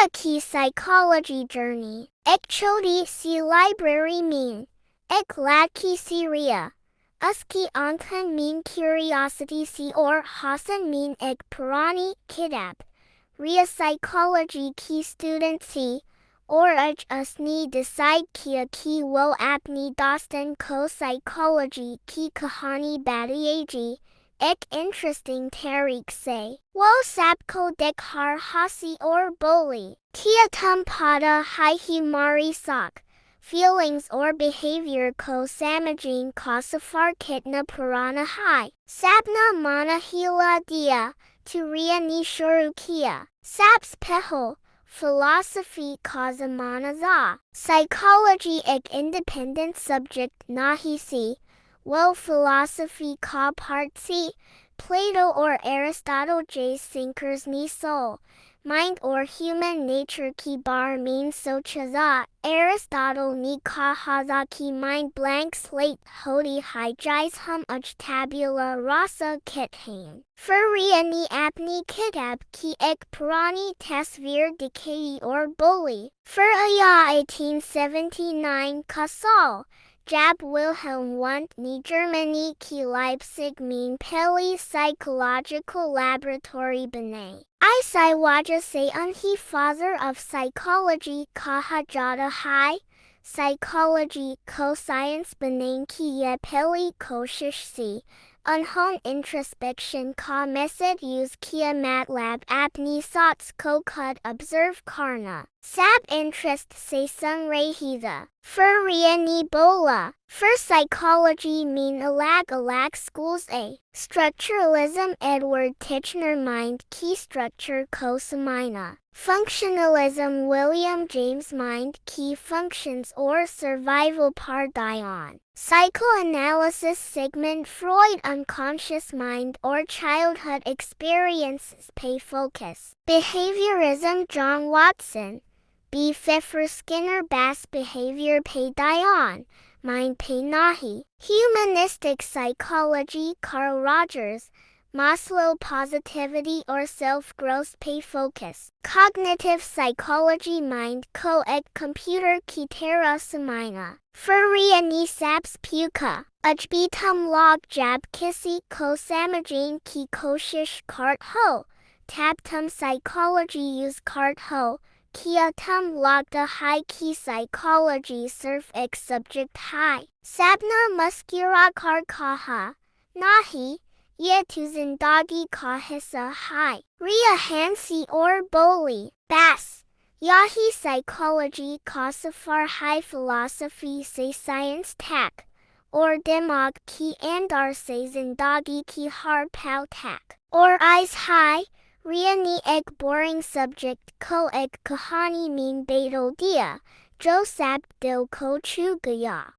Kia ki psychology journey. Ek chodi si library mean. Ek lad ki Syria. Uski ankhan mean curiosity si or Hassan mean ek purani kitab. Ria psychology ki student si. Or aj usni decide kia ki wo apni dostan ko psychology ki kahani badiyaji. Ek interesting tarik say. Wo sapko dek har hasi or boli. Kia tum pada hai himari sak. Feelings or behavior ko samajin ka safar kitna purana hai. Sapna mana hila dia. Turia ni shuru kia. Saps peho. Philosophy ka zamana za. Psychology ek independent subject nahi si. Wo philosophy ka part si. Plato or Aristotle j sinkers ni soul. Mind or human nature ki bar mean socha za. Aristotle ni ka haza ki mind blank slate hodi hi jais hum uch tabula rasa kithain. Furia ni apni kitab ki ek purani tasvir decay or bully. Furia 1879 kasal. Jab Wilhelm Wundt ni Germany ki Leipzig mean Peli Psychological Laboratory Bene. I Waja say unhi father of psychology kahajada hai. Psychology ko science benane ki ye Peli koshish si. Unhon introspection ka method use kia MATLAB apni sots ko kud observe karna. Sab interest se sung rehida. Furia ni bola. For psychology mean alag schools a. Structuralism Edward Titchener mind key structure ko samina. Functionalism William James mind key functions or survival par dion. Psychoanalysis Sigmund Freud unconscious mind or childhood experiences pay focus. Behaviorism John Watson. B. Pfeffer Skinner Bass behavior pay dion. Mind pay nahi. Humanistic psychology Carl Rogers. Maslow positivity or self-growth pay focus. Cognitive psychology mind co-ed computer ki terra samina. Furia ni saps puka. Ujbitum log jab kisi ko samajin ki koshish kart ho. Tabtum psychology use kart ho. Kia tum logda hai ki psychology surf ex subject hai. Sabna muskura kar kaha. Nahi. Ye tu zindagi ka hissa hai. Ria hansi or boli. Bas. Yahi psychology ka safar hai philosophy se science tak. Or demog ki andar se zindagi ki har pau tak. Or eyes hai. Ria ni ek boring subject ko ek kahani mean beto dia. Jo sab dil ko chu gaya.